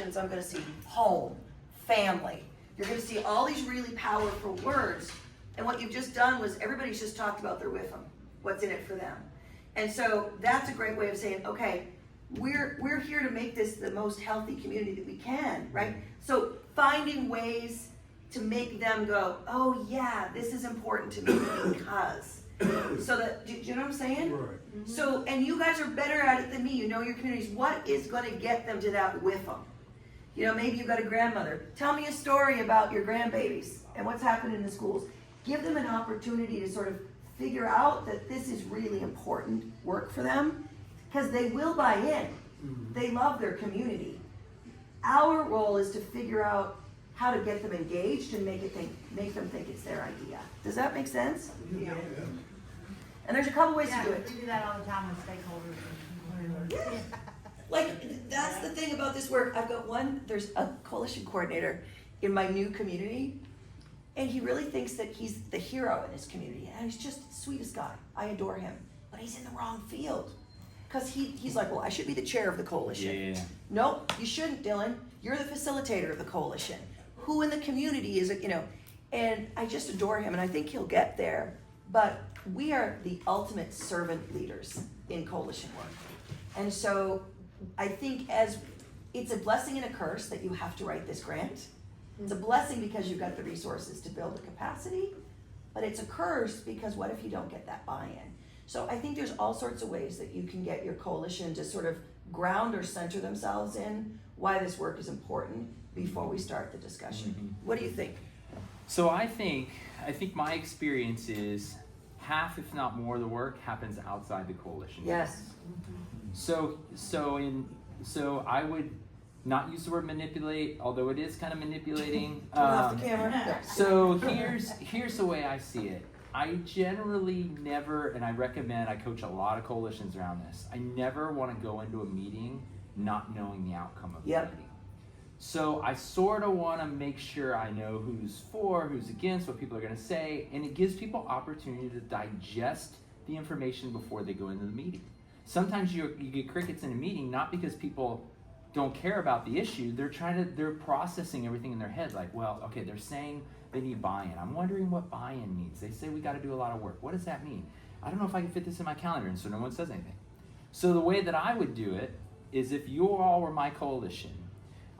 I'm going to see home, family. You're going to see all these really powerful words. And what you've just done was everybody's just talked about their WIFM, what's in it for them. And so that's a great way of saying, okay, we're here to make this the most healthy community that we can, right? So finding ways to make them go, oh yeah, this is important to me because. So that, do you know what I'm saying? Right. So, and you guys are better at it than me. You know your communities. What is going to get them to that WIFM? You know, maybe you've got a grandmother. Tell me a story about your grandbabies and what's happened in the schools. Give them an opportunity to sort of figure out that this is really important work for them because they will buy in. They love their community. Our role is to figure out how to get them engaged and make them think it's their idea. Does that make sense? Yeah. And there's a couple ways Yeah, to do it. we do that all the time with stakeholders. Yeah. Like, that's the thing about this work. I've got there's a coalition coordinator in my new community, and he really thinks that he's the hero in his community, and he's just the sweetest guy. I adore him, but he's in the wrong field. Because he's like, well, I should be the chair of the coalition. Yeah. Nope, you shouldn't, Dylan. You're the facilitator of the coalition. Who in the community is it, and I just adore him, and I think he'll get there. But we are the ultimate servant leaders in coalition work. And so I think it's a blessing and a curse that you have to write this grant. It's a blessing because you've got the resources to build the capacity, but it's a curse because what if you don't get that buy-in? So I think there's all sorts of ways that you can get your coalition to sort of ground or center themselves in why this work is important before we start the discussion. Mm-hmm. What do you think? So I think my experience is half, if not more, of the work happens outside the coalition. Yes. So I would not use the word manipulate, although it is kind of manipulating. Turn off the camera. So here's the way I see it. I generally never, and I coach a lot of coalitions around this. I never want to go into a meeting not knowing the outcome of the meeting. So I sort of want to make sure I know who's for, who's against, what people are going to say, and it gives people opportunity to digest the information before they go into the meeting. Sometimes you get crickets in a meeting, not because people don't care about the issue, they're processing everything in their head, like, well, okay, they're saying they need buy-in. I'm wondering what buy-in means. They say we got to do a lot of work. What does that mean? I don't know if I can fit this in my calendar, and so no one says anything. So the way that I would do it is if you all were my coalition,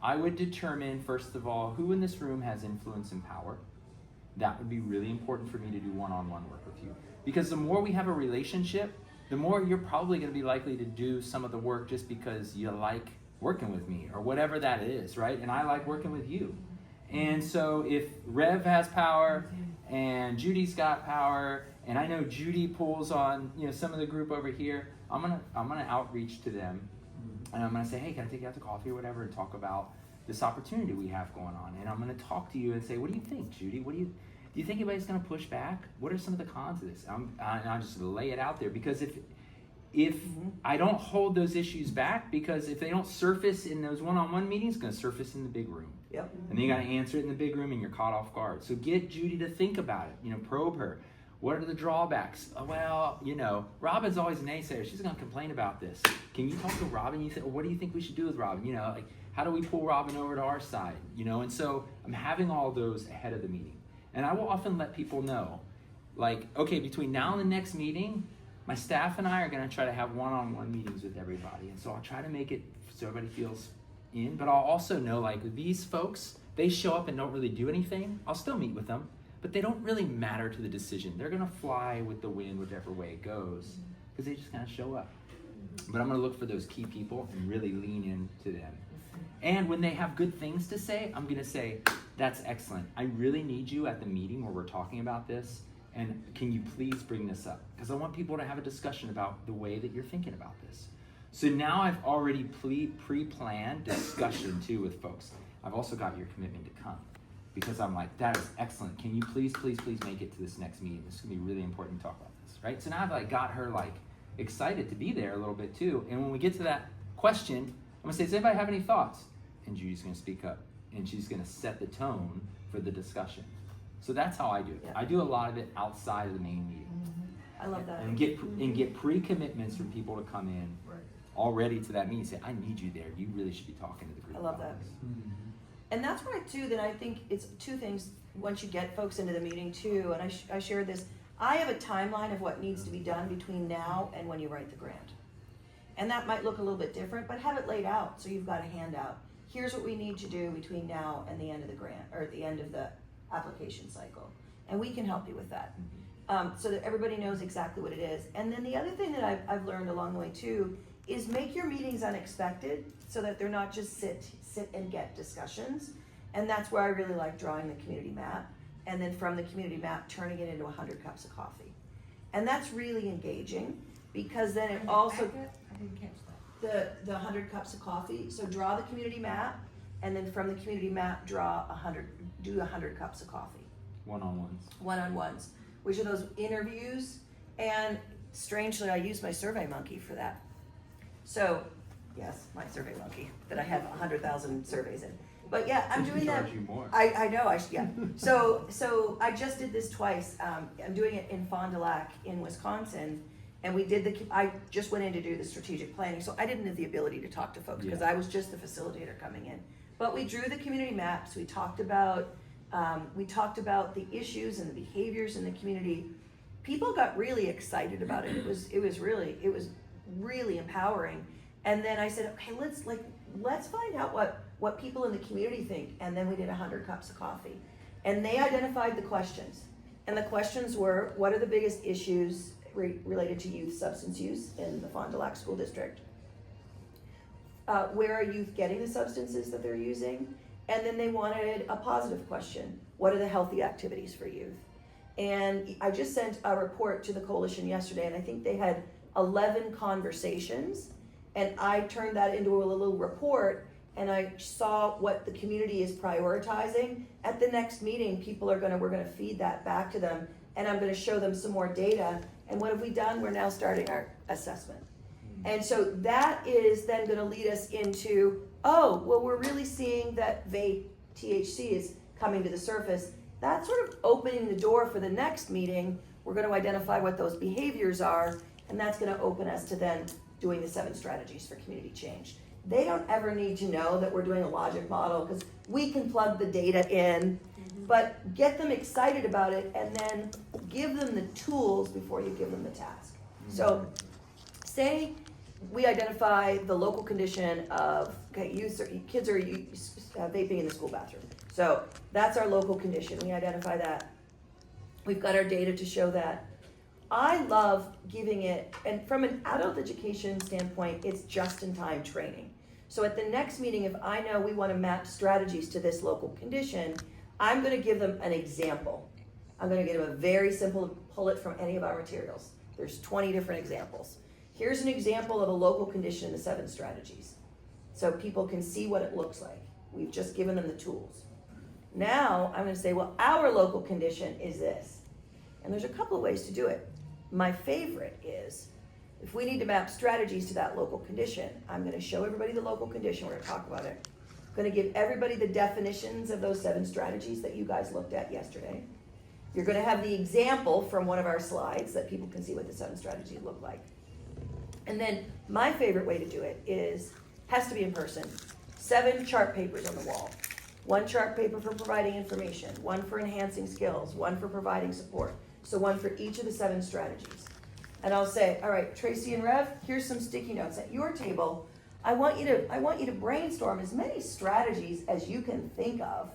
I would determine, first of all, who in this room has influence and power. That would be really important for me to do one-on-one work with you. Because the more we have a relationship, the more you're probably going to be likely to do some of the work just because you like working with me or whatever that is, right? And I like working with you. And so if Rev has power and Judy's got power, and I know Judy pulls on some of the group over here, I'm gonna outreach to them. And I'm going to say, hey, can I take you out to coffee or whatever and talk about this opportunity we have going on? And I'm going to talk to you and say, what do you think, Judy? Do you think anybody's going to push back? What are some of the cons of this? And I'll just lay it out there because if I don't hold those issues back, because if they don't surface in those one-on-one meetings, it's going to surface in the big room. Yep. And then you got to answer it in the big room and you're caught off guard. So get Judy to think about it, probe her. What are the drawbacks? Oh, well, Robin's always a naysayer. She's going to complain about this. Can you talk to Robin? You say, what do you think we should do with Robin? How do we pull Robin over to our side? And so I'm having all those ahead of the meeting. And I will often let people know, like, okay, between now and the next meeting, my staff and I are going to try to have one-on-one meetings with everybody. And so I'll try to make it so everybody feels in. But I'll also know, like, these folks, they show up and don't really do anything. I'll still meet with them. But they don't really matter to the decision. They're going to fly with the wind whichever way it goes because they just kind of show up. But I'm going to look for those key people and really lean into them. And when they have good things to say, I'm going to say, that's excellent. I really need you at the meeting where we're talking about this. And can you please bring this up? Because I want people to have a discussion about the way that you're thinking about this. So now I've already pre-planned discussion too with folks. I've also got your commitment to come. Because I'm like, that is excellent. Can you please make it to this next meeting? This is gonna be really important to talk about this, right? So now I've got her excited to be there a little bit too. And when we get to that question, I'm gonna say, does anybody have any thoughts? And Judy's gonna speak up and she's gonna set the tone for the discussion. So that's how I do it. Yeah. I do a lot of it outside of the main meeting. I love that. And get pre-commitments from people to come in. Right. already to that meeting, say, I need you there. You really should be talking to the group. I love about that. this." And that's why too, that I think it's two things, once you get folks into the meeting too, and I shared this, I have a timeline of what needs to be done between now and when you write the grant. And that might look a little bit different, but have it laid out, so you've got a handout. Here's what we need to do between now and the end of the grant, or at the end of the application cycle. And we can help you with that. So that everybody knows exactly what it is. And then the other thing that I've learned along the way too, is make your meetings unexpected, so that they're not just sit and get discussions. And that's where I really like drawing the community map, and then from the community map, turning it into 100 cups of coffee. And that's really engaging, because then it also, I didn't catch that. the 100 cups of coffee, so draw the community map, and then from the community map, do 100 cups of coffee. One-on-ones. One-on-ones, which are those interviews, and strangely, I use my Survey Monkey for that. So, yes, my Survey Monkey, that I have 100,000 surveys in. But yeah, I'm Should doing that. charge you more. I know, yeah. So I just did this twice. I'm doing it in Fond du Lac in Wisconsin, and I just went in to do the strategic planning, so I didn't have the ability to talk to folks, because Yeah. I was just the facilitator coming in. But we drew the community maps, we talked about the issues and the behaviors in the community. People got really excited about it. It was really empowering. And then I said, okay, let's find out what people in the community think. And then we did 100 cups of coffee. And they identified the questions. And the questions were, what are the biggest issues related to youth substance use in the Fond du Lac School District? Where are youth getting the substances that they're using? And then they wanted a positive question. What are the healthy activities for youth? And I just sent a report to the coalition yesterday, and I think they had 11 conversations. And I turned that into a little report, and I saw what the community is prioritizing. At the next meeting, we're gonna feed that back to them, and I'm gonna show them some more data. And what have we done? We're now starting our assessment. And so that is then gonna lead us into, we're really seeing that vape THC is coming to the surface. That's sort of opening the door for the next meeting. We're gonna identify what those behaviors are, and that's gonna open us to then doing the 7 strategies for community change. They don't ever need to know that we're doing a logic model, because we can plug the data in, but get them excited about it, and then give them the tools before you give them the task. So say we identify the local condition of, kids are vaping in the school bathroom. So that's our local condition, we identify that. We've got our data to show that. I love giving it, and from an adult education standpoint, it's just-in-time training. So at the next meeting, if I know we wanna map strategies to this local condition, I'm gonna give them an example. I'm gonna give them a very simple, pull it from any of our materials. There's 20 different examples. Here's an example of a local condition in the 7 strategies. So people can see what it looks like. We've just given them the tools. Now, I'm gonna say, well, our local condition is this. And there's a couple of ways to do it. My favorite is, if we need to map strategies to that local condition, I'm gonna show everybody the local condition, we're gonna talk about it. I'm gonna give everybody the definitions of those 7 strategies that you guys looked at yesterday. You're gonna have the example from one of our slides that people can see what the 7 strategies look like. And then my favorite way to do it has to be in person. 7 chart papers on the wall. 1 chart paper for providing information, 1 for enhancing skills, 1 for providing support. So 1 for each of the 7 strategies. And I'll say, all right, Tracy and Rev, here's some sticky notes at your table. I want you to brainstorm as many strategies as you can think of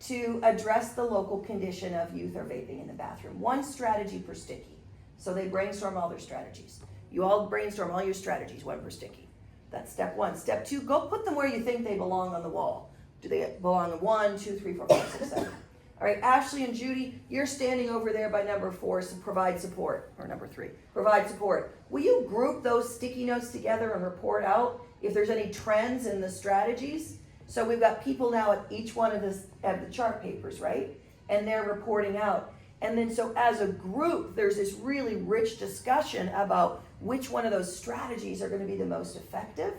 to address the local condition of youth or vaping in the bathroom. 1 strategy per sticky. So they brainstorm all their strategies. You all brainstorm all your strategies, 1 per sticky. That's step 1. Step 2, go put them where you think they belong on the wall. Do they belong in 1, 2, 3, 4, 5, 6, 7? All right, Ashley and Judy, you're standing over there by number 4, so provide support, or number 3, provide support. Will you group those sticky notes together and report out if there's any trends in the strategies? So we've got people now at each one of the chart papers, right? And they're reporting out. And then so as a group, there's this really rich discussion about which one of those strategies are gonna be the most effective.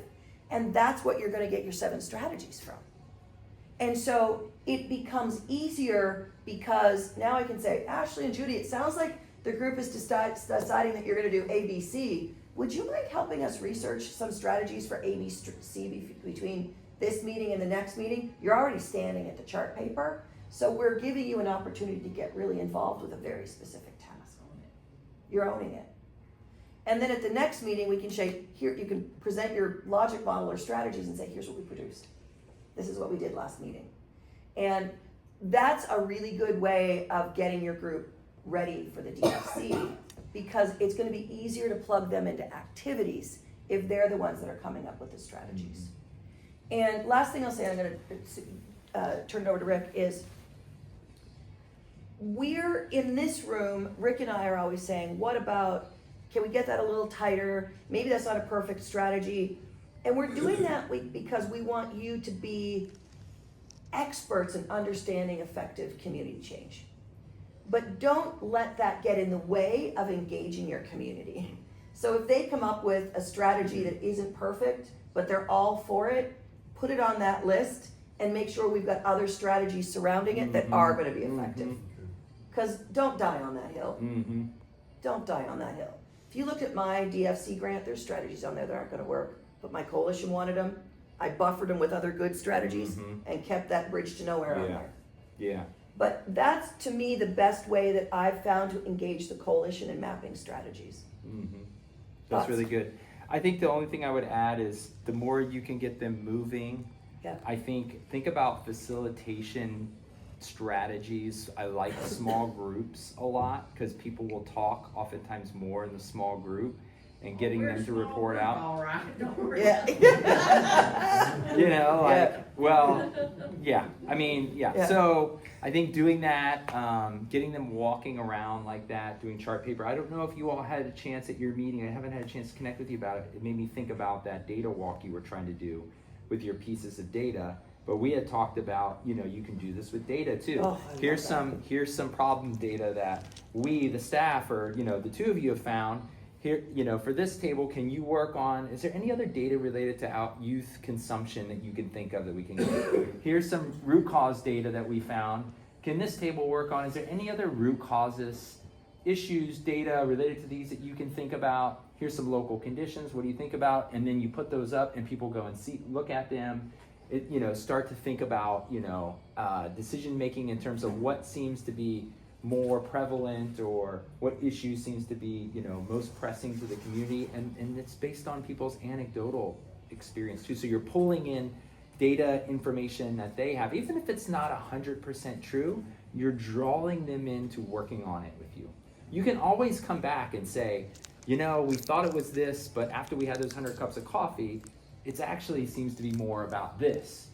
And that's what you're gonna get your 7 strategies from. And so it becomes easier because now I can say, Ashley and Judy, it sounds like the group is deciding that you're gonna do ABC. would you mind helping us research some strategies for ABC between this meeting and the next meeting? You're already standing at the chart paper, so we're giving you an opportunity to get really involved with a very specific task. You're owning it. And then at the next meeting, we can say, here, you can present your logic model or strategies and say, here's what we produced. This is what we did last meeting. And that's a really good way of getting your group ready for the DFC, because it's gonna be easier to plug them into activities if they're the ones that are coming up with the strategies. And last thing I'll say, I'm gonna turn it over to Rick, is we're in this room, Rick and I are always saying, what about, can we get that a little tighter? Maybe that's not a perfect strategy. And we're doing that because we want you to be experts in understanding effective community change. But don't let that get in the way of engaging your community. So if they come up with a strategy that isn't perfect, but they're all for it, put it on that list and make sure we've got other strategies surrounding it that are gonna be effective. Because don't die on that hill. Don't die on that hill. If you looked at my DFC grant, there's strategies on there that aren't gonna work, but my coalition wanted them. I buffered them with other good strategies and kept that bridge to nowhere on there. Yeah. But that's, to me, the best way that I've found to engage the coalition in mapping strategies. That's Thoughts? really good. I think the only thing I would add is the more you can get them moving, Yeah. I think about facilitation strategies. I like small groups a lot because people will talk oftentimes more in the small group, and getting them to report out. All right, don't worry. Yeah. You know, like, Yeah. well, yeah. I mean, yeah. Yeah. So I think doing that, getting them walking around like that, doing chart paper. I don't know if you all had a chance at your meeting. I haven't had a chance to connect with you about it. It made me think about that data walk you were trying to do with your pieces of data. But we had talked about, you know, you can do this with data too. Oh, I here's love here's some problem data that we, the staff, or you know, the two of you have found. Here, you know, for this table, can you work on, is there any other data related to youth consumption that you can think of that we can get? Here's some root cause data that we found. Can this table work on, is there any other root causes, issues, data related to these that you can think about? Here's some local conditions, what do you think about? And then you put those up and people go and look at them. You know, start to think about, you know, decision making in terms of what seems to be more prevalent or what issue seems to be, you know, most pressing to the community, and it's based on people's anecdotal experience too. So you're pulling in data information that they have, even if it's not 100% true, you're drawing them into working on it with you. You can always come back and say, you know, we thought it was this, but after we had those 100 cups of coffee, it actually seems to be more about this.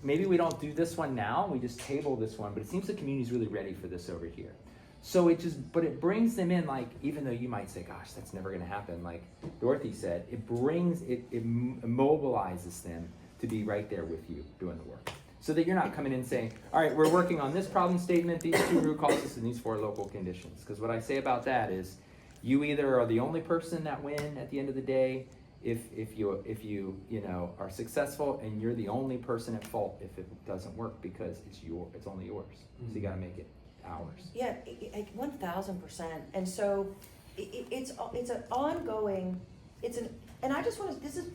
Maybe we don't do this one now, we just table this one, but it seems the community's really ready for this over here. So but it brings them in, like, even though you might say, gosh, that's never gonna happen, like Dorothy said, it mobilizes them to be right there with you doing the work. So that you're not coming in saying, all right, we're working on this problem statement, these 2 root causes, and these 4 local conditions. Because what I say about that is, you either are the only person that win at the end of the day, if you know are successful, and you're the only person at fault if it doesn't work, because it's only yours. So you got to make it ours. Yeah, 1,000%. And so it's an ongoing. And I just want to. This is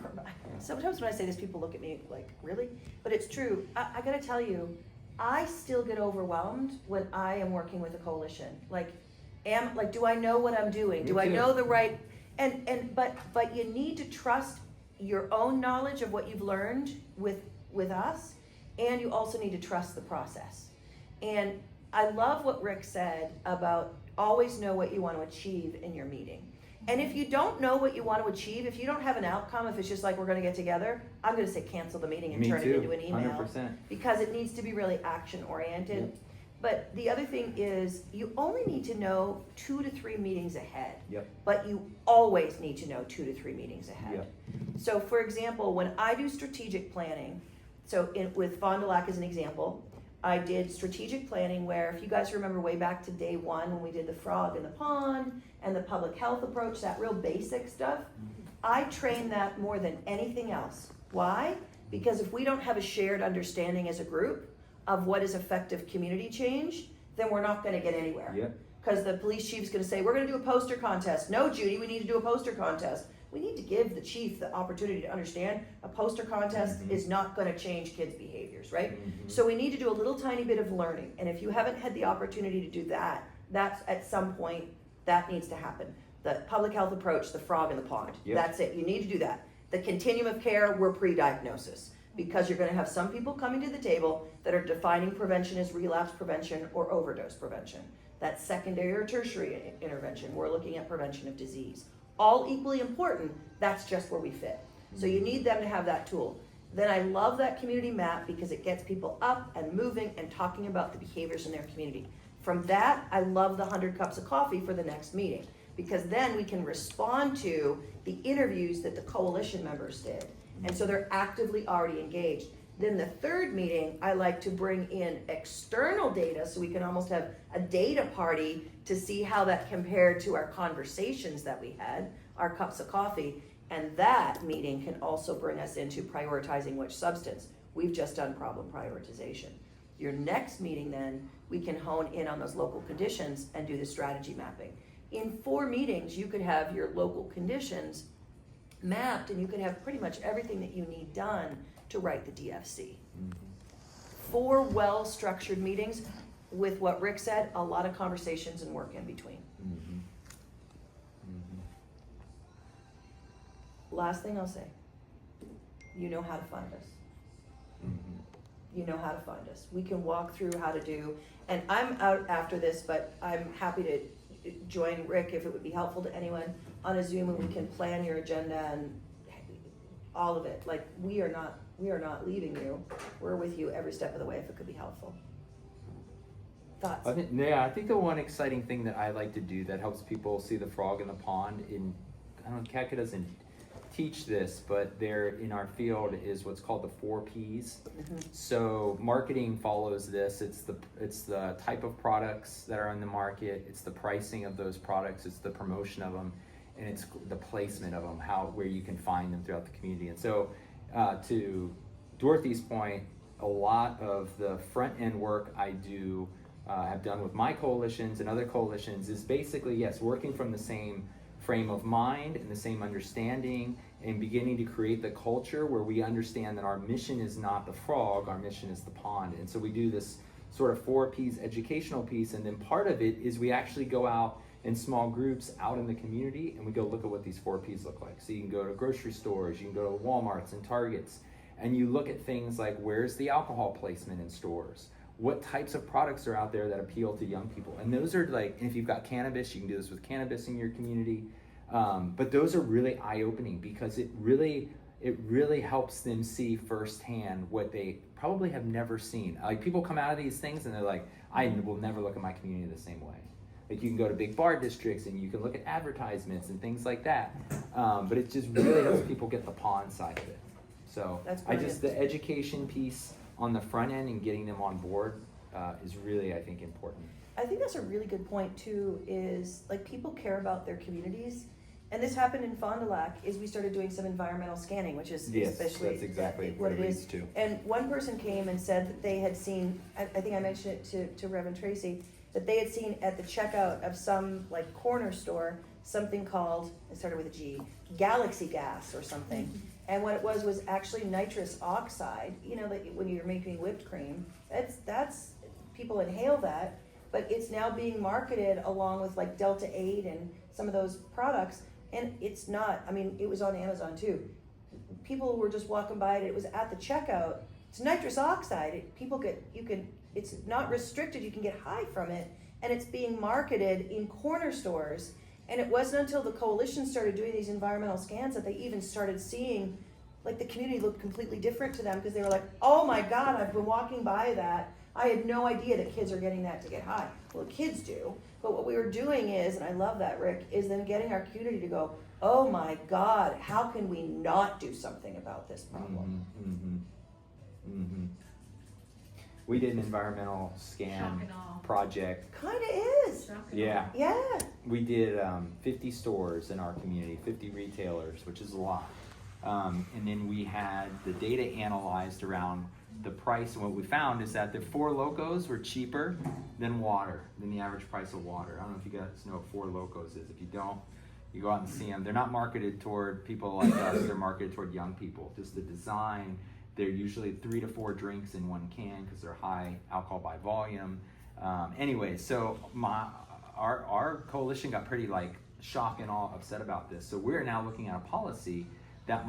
sometimes when I say this, people look at me like, really? But it's true. I got to tell you, I still get overwhelmed when I am working with a coalition. Do I know what I'm doing? Do I know the right? But you need to trust your own knowledge of what you've learned with us, and you also need to trust the process. And I love what Rick said about always know what you want to achieve in your meeting. And if you don't know what you want to achieve, if you don't have an outcome, if it's just like we're going to get together, I'm going to say cancel the meeting and turn it into an email. 100%. Because it needs to be really action oriented. Yep. But the other thing is, you only need to know 2 to 3 meetings ahead. Yep. But you always need to know 2 to 3 meetings ahead. Yep. So for example, when I do strategic planning, with Fond du Lac as an example, I did strategic planning where, if you guys remember way back to day 1 when we did the frog in the pond and the public health approach, that real basic stuff, I trained that more than anything else. Why? Because if we don't have a shared understanding as a group of what is effective community change, then we're not going to get anywhere. Yep. Because the police chief's gonna say, we're gonna do a poster contest. No, Judy, we need to do a poster contest. We need to give the chief the opportunity to understand a poster contest is not gonna change kids' behaviors, right? So we need to do a little tiny bit of learning, and if you haven't had the opportunity to do that, that's at some point, that needs to happen. The public health approach, the frog in the pond, Yep. that's it, you need to do that. The continuum of care, we're pre-diagnosis, because you're gonna have some people coming to the table that are defining prevention as relapse prevention or overdose prevention. That's secondary or tertiary intervention, we're looking at prevention of disease. All equally important, that's just where we fit. So you need them to have that tool. Then I love that community map because it gets people up and moving and talking about the behaviors in their community. From that, I love the 100 cups of coffee for the next meeting, because then we can respond to the interviews that the coalition members did. And so they're actively already engaged. Then the third meeting, I like to bring in external data so we can almost have a data party to see how that compared to our conversations that we had, our cups of coffee. And that meeting can also bring us into prioritizing which substance. We've just done problem prioritization. Your next meeting then, we can hone in on those local conditions and do the strategy mapping. In 4 meetings, you could have your local conditions mapped and you could have pretty much everything that you need done to write the DFC. 4 well-structured meetings with what Rick said, a lot of conversations and work in between. Last thing I'll say, you know how to find us. You know how to find us. We can walk through how to do, and I'm out after this, but I'm happy to join Rick if it would be helpful to anyone on a Zoom, and we can plan your agenda and all of it. Like, we are not leaving you. We're with you every step of the way if it could be helpful. Thoughts? I think the one exciting thing that I like to do that helps people see the frog in the pond I don't know, CACA doesn't teach this, but there in our field is what's called the 4 Ps. So marketing follows this. It's the type of products that are on the market. It's the pricing of those products. It's the promotion of them, and it's the placement of them, where you can find them throughout the community. And so, to Dorothy's point, a lot of the front end work I do have done with my coalitions and other coalitions is basically, yes, working from the same frame of mind and the same understanding, and beginning to create the culture where we understand that our mission is not the frog, our mission is the pond. And so we do this sort of 4 Ps educational piece, and then part of it is we actually go out in small groups out in the community and we go look at what these 4 Ps look like. So you can go to grocery stores, you can go to Walmarts and Targets, and you look at things like, where's the alcohol placement in stores? What types of products are out there that appeal to young people? And those are like, if you've got cannabis, you can do this with cannabis in your community. But those are really eye-opening because it really helps them see firsthand what they probably have never seen. Like, people come out of these things and they're like, I will never look at my community the same way. Like, you can go to big bar districts and you can look at advertisements and things like that. But it just really helps people get the pond side of it. So the education piece on the front end and getting them on board is really, I think, important. I think that's a really good point too, is like, people care about their communities. And this happened in Fond du Lac, is we started doing some environmental scanning, which is especially that's exactly what it leads is. to. And one person came and said that they had seen, I think I mentioned it to Reverend Tracy, that they had seen at the checkout of some like corner store something called, it started with a G, Galaxy Gas or something. And what it was actually nitrous oxide. You know, that when you're making whipped cream, that's people inhale that, but it's now being marketed along with like Delta 8 and some of those products. And it's not, I mean, it was on Amazon too. People were just walking by it, it was at the checkout. It's nitrous oxide. It's not restricted, you can get high from it. And it's being marketed in corner stores. And it wasn't until the coalition started doing these environmental scans that they even started seeing, like, the community looked completely different to them, because they were like, oh my God, I've been walking by that. I had no idea that kids are getting that to get high. Well, kids do. But what we were doing is, and I love that, Rick, is then getting our community to go, oh my God, how can we not do something about this problem? We did an environmental scan project. Kinda is. Yeah. Yeah. We did 50 stores in our community, 50 retailers, which is a lot. And then we had the data analyzed around the price, and what we found is that the Four Locos were cheaper than the average price of water. I don't know if you guys know what Four Locos is. If you don't, you go out and see them. They're not marketed toward people like us. They're marketed toward young people. Just the design. They're usually 3 to 4 drinks in one can because they're high alcohol by volume. Anyway, so our coalition got pretty like shocked and all upset about this. So we're now looking at a policy that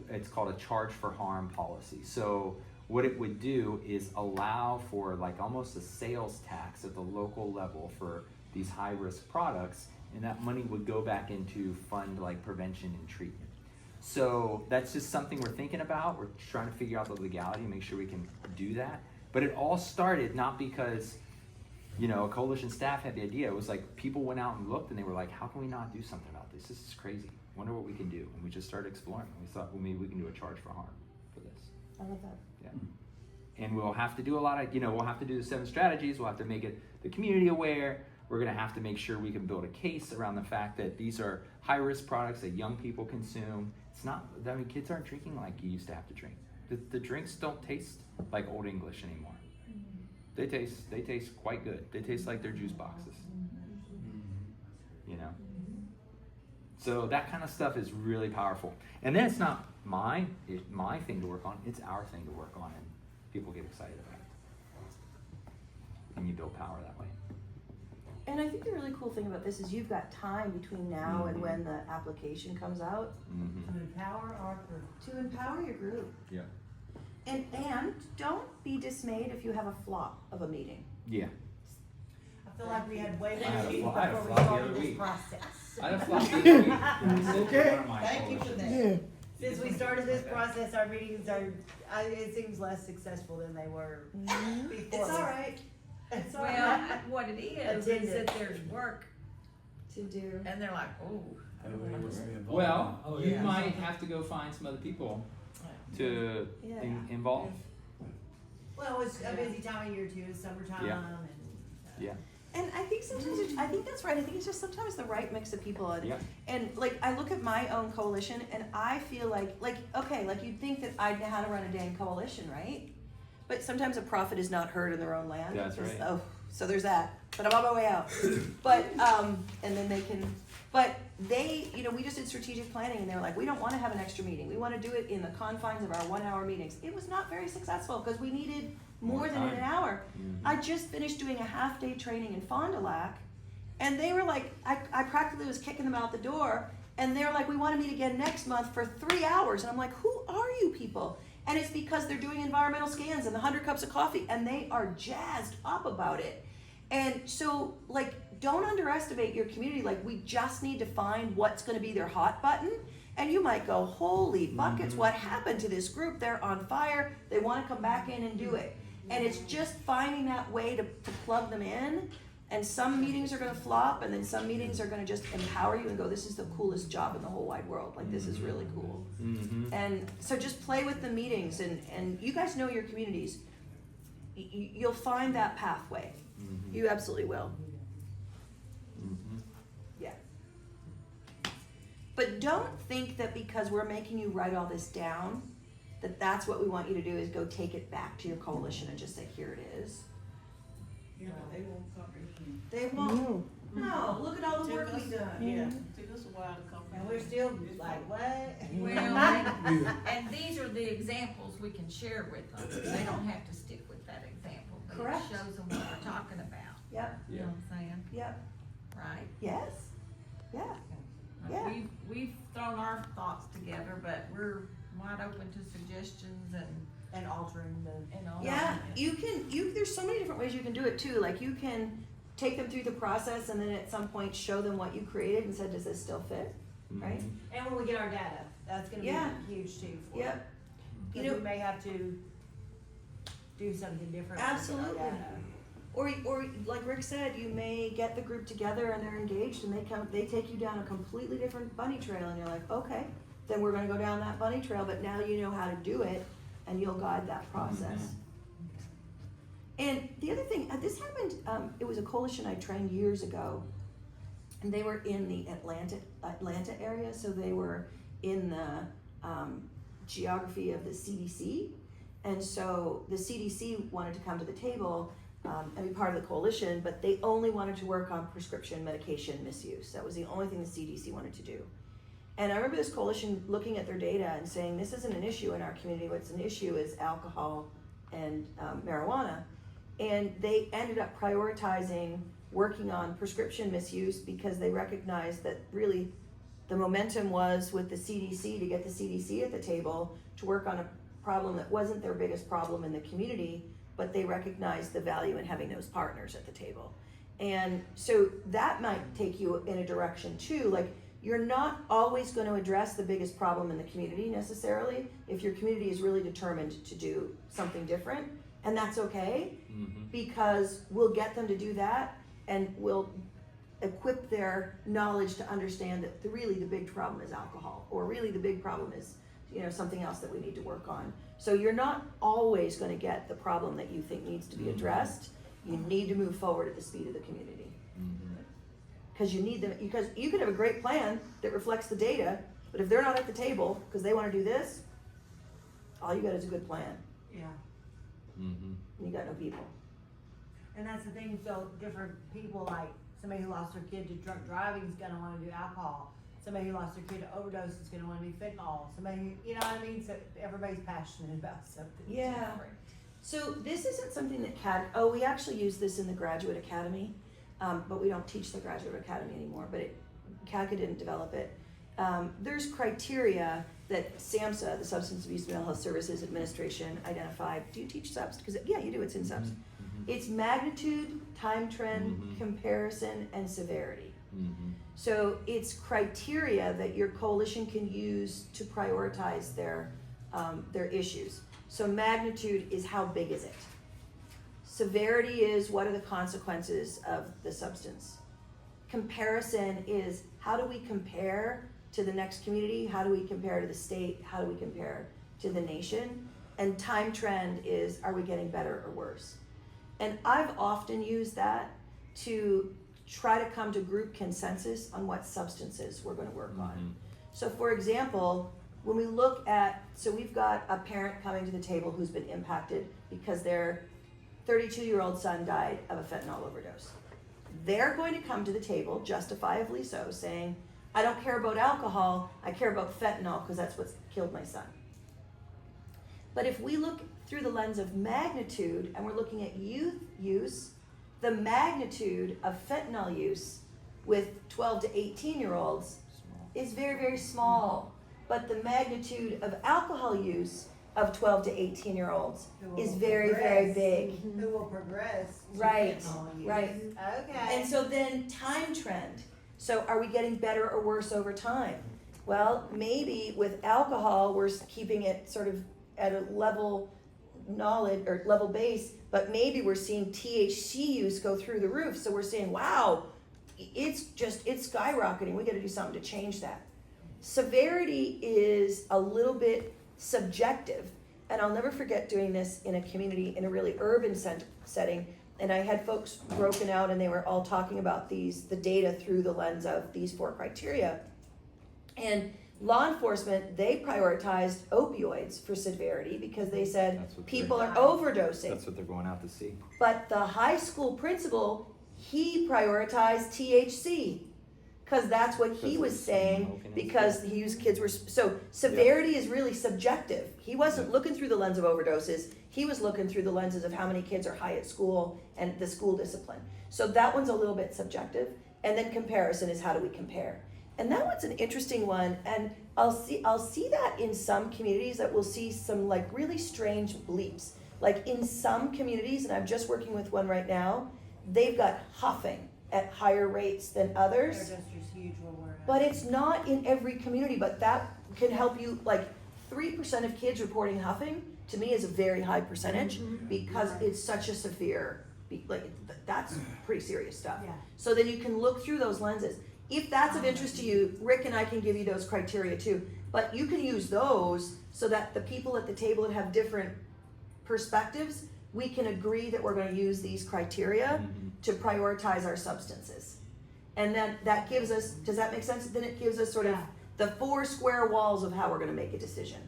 it's called a charge for harm policy. So what it would do is allow for like almost a sales tax at the local level for these high risk products, and that money would go back into fund like prevention and treatment. So that's just something we're thinking about. We're trying to figure out the legality and make sure we can do that. But it all started not because, you know, a coalition staff had the idea. It was like people went out and looked and they were like, how can we not do something about this? This is crazy. Wonder what we can do. And we just started exploring. We thought, well, maybe we can do a charge for harm for this. I love that. Yeah. And we'll have to do a lot of, we'll have to do the 7 strategies. We'll have to make it the community aware. We're going to have to make sure we can build a case around the fact that these are high risk products that young people consume. It's not, kids aren't drinking like you used to have to drink. The drinks don't taste like Old English anymore. They taste quite good. They taste like their juice boxes. So that kind of stuff is really powerful. And then it's not my thing to work on, it's our thing to work on, and people get excited about it. And you build power that way. And I think the really cool thing about this is you've got time between now and when the application comes out To empower our group. to empower your group. Yeah. And don't be dismayed if you have a flop of a meeting. Yeah. I feel like we had way I had a more flop- I had a before we flop the started other this week. process. I had a flop the other week. Okay, One of my thank you for coalitions. that. Since we started this process, our meetings it seems less successful than they were before. It's all right It's all Well, right. what it is Attended. that there's work to do. and they're like, oh. Well, Oh, you yeah. might have to go find some other people to Yeah. involve. Well, it's a busy time of year too, it's summertime Yeah. and. Yeah. And I think sometimes, I think that's right. I think it's just sometimes the right mix of people. And, Yeah. and like, I look at my own coalition and I feel like you'd think that I'd know how to run a dang coalition, right? But sometimes a prophet is not heard in their own land. That's right. Oh, so there's that. But I'm on my way out. But, and then we just did strategic planning and they were like, we don't want to have an extra meeting. We want to do it in the confines of our 1 hour meetings. It was not very successful because we needed more than an hour. I just finished doing a half-day training in Fond du Lac, and they were like, I practically was kicking them out the door, and they were like, we want to meet again next month for 3 hours. And I'm like, who are you people? And it's because they're doing environmental scans and the 100 cups of coffee, and they are jazzed up about it. And so, don't underestimate your community. We just need to find what's going to be their hot button. And you might go, holy buckets, what happened to this group? They're on fire. They want to come back in and do it. And it's just finding that way to plug them in. And some meetings are going to flop, and then some meetings are going to just empower you and go, this is the coolest job in the whole wide world. This is really cool. And so just play with the meetings, and you guys know your communities. You'll find that pathway. You absolutely will. Yeah. But don't think that because we're making you write all this down, that's what we want you to do is go take it back to your coalition and just say, here it is. Yeah, they won't comprehend. They won't. No, look at all the work we've done. Yeah. Took us a while to come. And we're still like, what? Well, and these are the examples we can share with them. They don't have to stick with that example. But Correct. it shows them what we're talking about. Yep, You know what I'm saying? yep, Right? yes, yeah. Yeah. We've thrown our thoughts together, but we're wide open to suggestions And altering and all. Yeah, that. there's so many different ways you can do it too. You can take them through the process and then at some point show them what you created and said, does this still fit? Right? And when we get our data, that's gonna Yeah. be huge too for Yep. us. You Because know- we may have to do something different. with our Absolutely. data. Or like Rick said, you may get the group together and they're engaged and they take you down a completely different bunny trail and you're like, okay, then we're gonna go down that bunny trail, but now you know how to do it and you'll guide that process. And the other thing, this happened, it was a coalition I trained years ago, and they were in the Atlanta area, so they were in the geography of the CDC, And so the CDC wanted to come to the table and be part of the coalition, but they only wanted to work on prescription medication misuse. That was the only thing the CDC wanted to do. And I remember this coalition looking at their data and saying, this isn't an issue in our community. What's an issue is alcohol and marijuana. And they ended up prioritizing working on prescription misuse because they recognized that really the momentum was with the CDC to get the CDC at the table to work on a problem that wasn't their biggest problem in the community, but they recognized the value in having those partners at the table. And so that might take you in a direction too, like you're not always going to address the biggest problem in the community necessarily if your community is really determined to do something different, and that's okay, because we'll get them to do that and we'll equip their knowledge to understand that really the big problem is alcohol, or really the big problem is something else that we need to work on. So you're not always going to get the problem that you think needs to be addressed. You need to move forward at the speed of the community. Because you need them, because you can have a great plan that reflects the data, but if they're not at the table because they want to do this, all you got is a good plan. Yeah. And you got no people. And that's the thing, so different people, like somebody who lost their kid to drunk driving is gonna wanna do alcohol. Somebody who lost their kid to overdose is gonna wanna do fentanyl. Somebody, you know what I mean? So everybody's passionate about something. Yeah. different. So this isn't something that we actually use this in the Graduate Academy, but we don't teach the Graduate Academy anymore, but CADCA didn't develop it. There's criteria that SAMHSA, the Substance Abuse and Mental Health Services Administration, identified. Do you teach subs? Because yeah, you do, it's in subs. It's magnitude, time trend, comparison, and severity. So it's criteria that your coalition can use to prioritize their issues. So magnitude is how big is it? Severity is what are the consequences of the substance? Comparison is how do we compare to the next community? How do we compare to the state? How do we compare to the nation? And time trend is are we getting better or worse? And I've often used that to try to come to group consensus on what substances we're going to work on. So for example, when we look at, so we've got a parent coming to the table who's been impacted because their 32-year-old son died of a fentanyl overdose. They're going to come to the table, justifiably so, saying, I don't care about alcohol, I care about fentanyl because that's what's killed my son. But if we look through the lens of magnitude and we're looking at youth use, the magnitude of fentanyl use with 12 to 18-year-olds is very, very small. But the magnitude of alcohol use of 12 to 18-year-olds is very, very big. Who will progress to Right, fentanyl use. right. Okay. And so then time trend. So are we getting better or worse over time? Well, maybe with alcohol, we're keeping it sort of at a level knowledge or level base, but maybe we're seeing THC use go through the roof. So we're saying, wow, it's skyrocketing. We got to do something to change that. Severity is a little bit subjective. And I'll never forget doing this in a community, in a really urban setting. And I had folks broken out and they were all talking about the data through the lens of these 4 criteria. And law enforcement, they prioritized opioids for severity because they said people are overdosing. That's what they're going out to see. But the high school principal, he prioritized THC because that's what he was saying because kids were, so severity is really subjective. He wasn't looking through the lens of overdoses. He was looking through the lenses of how many kids are high at school and the school discipline. So that one's a little bit subjective. And then comparison is how do we compare? And that one's an interesting one. And I'll see that in some communities that we'll see some like really strange bleeps. Like in some communities, and I'm just working with one right now, they've got huffing at higher rates than others. They're just huge where we're at. But it's not in every community, but that can help you, like 3% of kids reporting huffing, to me is a very high percentage because it's such a severe, that's pretty serious stuff. Yeah. So then you can look through those lenses. If that's of interest to you, Rick and I can give you those criteria too. But you can use those so that the people at the table that have different perspectives, we can agree that we're going to use these criteria to prioritize our substances. And then that gives us, does that make sense? Then it gives us sort of the 4 square walls of how we're going to make a decision.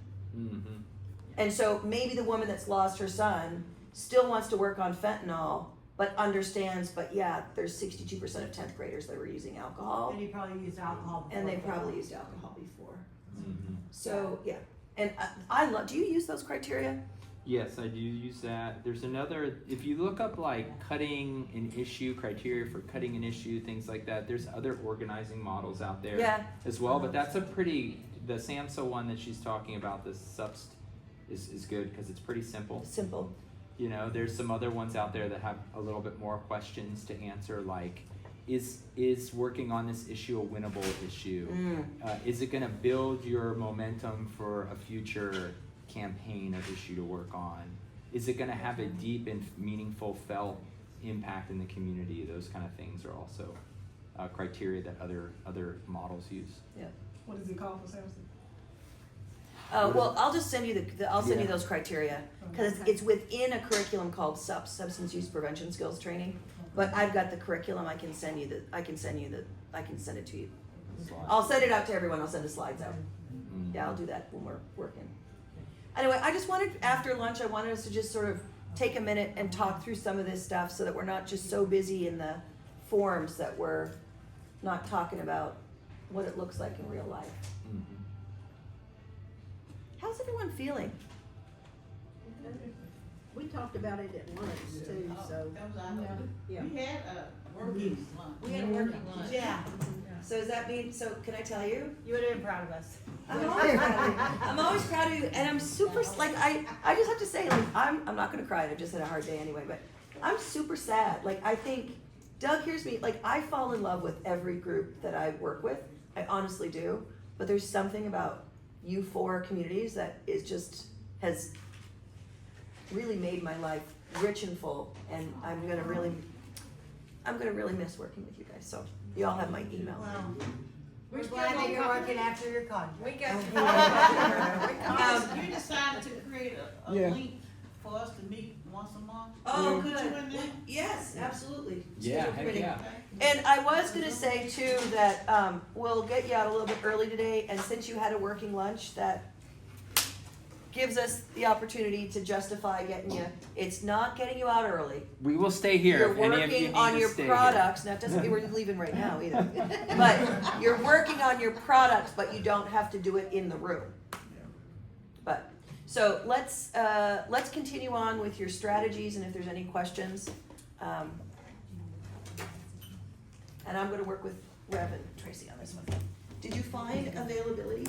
And so maybe the woman that's lost her son still wants to work on fentanyl, but understands, but yeah, there's 62% of 10th graders that were using alcohol, And you probably used alcohol before. and they probably used alcohol before. Mhm. So, yeah. And I love, do you use those criteria? Yes, I do use that. There's another, if you look up like cutting an issue, criteria for cutting an issue, things like that, there's other organizing models out there Yeah. as well, but that's a pretty, the SAMHSA one that she's talking about, the SUPST, is good because it's pretty simple. Simple. You know, there's some other ones out there that have a little bit more questions to answer, like, is working on this issue a winnable issue? Is it gonna build your momentum for a future campaign or issue to work on? Is it gonna have a deep and meaningful felt impact in the community? Those kind of things are also criteria that other models use. Yeah. What is it called for Samson? Well, I'll just send you I'll send you Yeah. those criteria, because it's within a curriculum called Substance Use Prevention Skills Training. But I've got the curriculum, I can send it to you. I'll send it out to everyone, I'll send the slides out. Yeah, I'll do that when we're working. Anyway, I just wanted, after lunch, I wanted us to just sort of take a minute and talk through some of this stuff so that we're not just so busy in the forms that we're not talking about what it looks like in real life. Mhm. How's everyone feeling? We talked about it at lunch too, so, That was our, yeah. we had a working lunch. We had a working lunch. Yeah, So does that mean, so can I tell you? you would have been proud of us. I'm always proud of you. I'm always proud of you, and I'm super, like, I just have to say, like, I'm not gonna cry, I've just had a hard day anyway, but I'm super sad. Like, I think, Doug, here's me, like, I fall in love with every group that I work with, I honestly do, but there's something about you four communities that is just, has really made my life rich and full, and I'm gonna really miss working with you guys, so you all have my email. Well, We're we're still glad that gonna you're talk- working after your contract. We got You decided to create a Yeah. link for us to meet once a month? Oh, Put good. you in there? Yes, absolutely. Yeah, Schedule heck committee. yeah. And I was gonna say too that, we'll get you out a little bit early today, and since you had a working lunch, that gives us the opportunity to justify getting you, it's not getting you out early. We will stay here You're if any of you working need on to your stay products, now it doesn't mean we're leaving right now either. But you're working on your products, but you don't have to do it in the room. But, so let's continue on with your strategies, and if there's any questions. And I'm gonna work with Rev and Tracy on this one. Did you find availability